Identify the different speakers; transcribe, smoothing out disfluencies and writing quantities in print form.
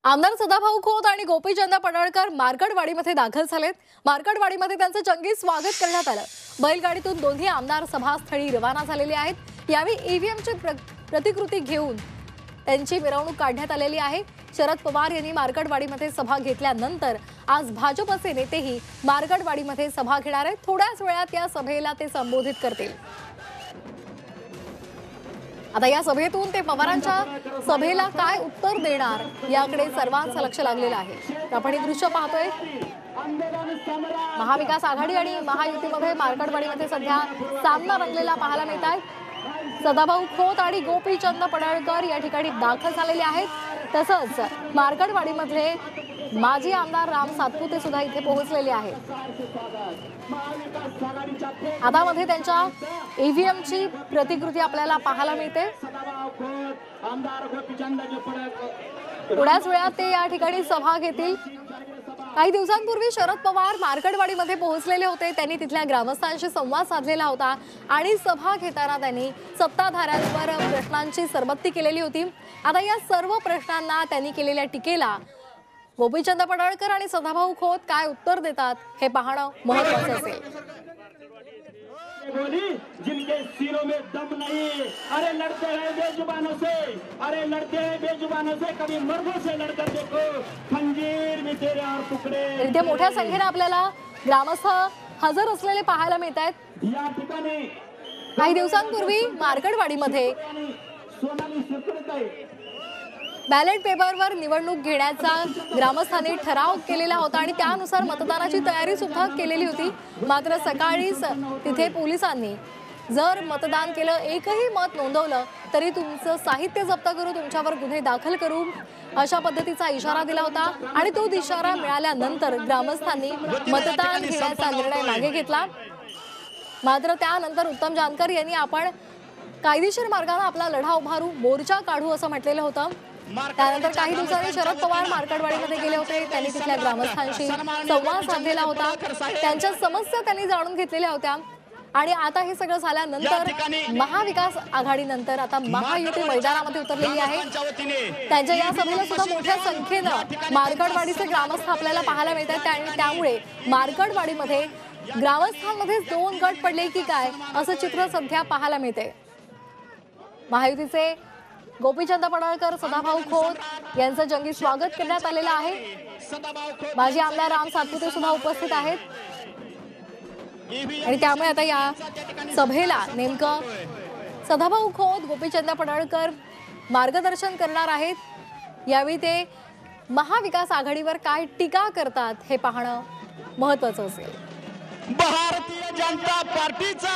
Speaker 1: आमदार सदाभाऊ खोत आणि गोपीचंद पडळकर मार्कडवाडीमध्ये दाखल झालेत। मार्कडवाडीमध्ये त्यांचं जंगी स्वागत करण्यात आलं। बैलगाडीतून दोन्ही आमदार सभास्थळी रवाना झालेले आहेत। यावेळी ईव्हीएमची प्रतिकृती घेऊन त्यांची मिरवणूक काढण्यात आलेली आहे। शरद पवार यांनी मार्कडवाडीमध्ये सभा घेतल्यानंतर आज भाजपचे नेतेही मार्कडवाडीमध्ये सभा घेणार आहेत। थोड्याच वेळात या सभेला ते संबोधित करतील। आता या सभेतून ते पवारांच्या सभेला काय उत्तर देणार याकडे सर्वांचं लक्ष लागलेलं आहे। आपण हे दृश्य पाहतोय। महाविकास आघाडी आणि महायुतीमध्ये मार्कडवाडीमध्ये सध्या सामना रंगलेला पाहायला मिळत आहे। सदाभाऊ खोत आणि गोपीचंद पडळकर या ठिकाणी दाखल झालेले आहेत। तसंच मार्कडवाडीमध्ये माजी आमदार राम सातपुते सुद्धा इथे पोहोचलेले आहेत। हातामध्ये त्यांच्या ईव्हीएमची प्रतिकृती आपल्याला पाहायला मिळते। थोड्याच वेळात ते या ठिकाणी सभा घेतील। काही दिवसांपूर्वी शरद पवार मार्कडवाडीमध्ये पोहोचलेले होते। त्यांनी तिथल्या ग्रामस्थांशी संवाद साधलेला होता आणि सभा घेताना त्यांनी सत्ताधाऱ्यांवर प्रश्नांची सरबत्ती केलेली होती। आता या सर्व प्रश्नांना त्यांनी केलेल्या टीकेला गोपीचंद पडळकर आणि सदाभाऊ खोत काय उत्तर देतात हे पाहणं महत्त्वाचं असेल।
Speaker 2: जिनके सीनों में दम नहीं, अरे लड़ते हैं बेजुबानों से, अरे लड़ते हैं बेजुबानों से, कभी मर्दों से लड़कर देखो, खंजीर में तेरे और टुकड़े। इथे
Speaker 1: मोठ्या संख्येने आपल्याला ग्रामस्थ हजर असलेले पाहायला मिळत आहेत।
Speaker 2: या ठिकाणी
Speaker 1: काही दिवसांपूर्वी मार्कडवाडीमध्ये बॅलेट पेपरवर निवडणूक घेण्याचा ग्रामस्थांनी ठराव केलेला होता आणि त्यानुसार मतदानाची तयारी सुद्धा केलेली होती। मात्र सकाळीच तिथे पोलिसांनी जर मतदान केलं, एकही मत नोंदवलं तरी तुमचं साहित्य जप्त करू, तुमच्यावर गुन्हे दाखल करू अशा पद्धतीचा इशारा दिला होता। आणि तो इशारा मिळाल्यानंतर ग्रामस्थांनी मतदान घेण्याचा निर्णय मागे घेतला। मात्र त्यानंतर उत्तम जानकर यांनी आपण कायदेशीर मार्गाने आपला लढा उभारू, मोर्चा काढू असं म्हटलेलं होतं। त्यानंतर काही दिवसांनी शरद पवार मार्कडवाडीमध्ये गेले होते। त्यांनी तिथल्या ग्रामस्थांशी संवाद साधलेला होता, त्यांच्या समस्या त्यांनी जाणून घेतलेल्या होत्या। आणि आता हे सगळं झाल्यानंतर महाविकास आघाडीनंतर आता महायुती मैदानामध्ये उतरलेली आहे। त्यांच्या या सभेला सुद्धा मोठ्या संख्येनं मार्कडवाडीचे ग्रामस्थ आपल्याला पाहायला मिळतात आणि त्यामुळे मार्कडवाडीमध्ये ग्रामस्थांमध्ये दोन गट पडले की काय असं चित्र सध्या पाहायला मिळते। महायुतीचे गोपीचंद पडळकर, सदाभाऊ खोत यांचं जंगी स्वागत करण्यात आलेलं आहे। माजी आमदार राम सातपुते सुद्धा उपस्थित आहेत आणि त्यामुळे आता या सभेला नेमकं सदाभाऊ खोत, गोपीचंद पडळकर मार्गदर्शन करणार आहेत। यावेळी ते महाविकास आघाडीवर काय टीका करतात हे पाहणं महत्त्वाचं असेल।
Speaker 2: भारतीय जनता पार्टीचा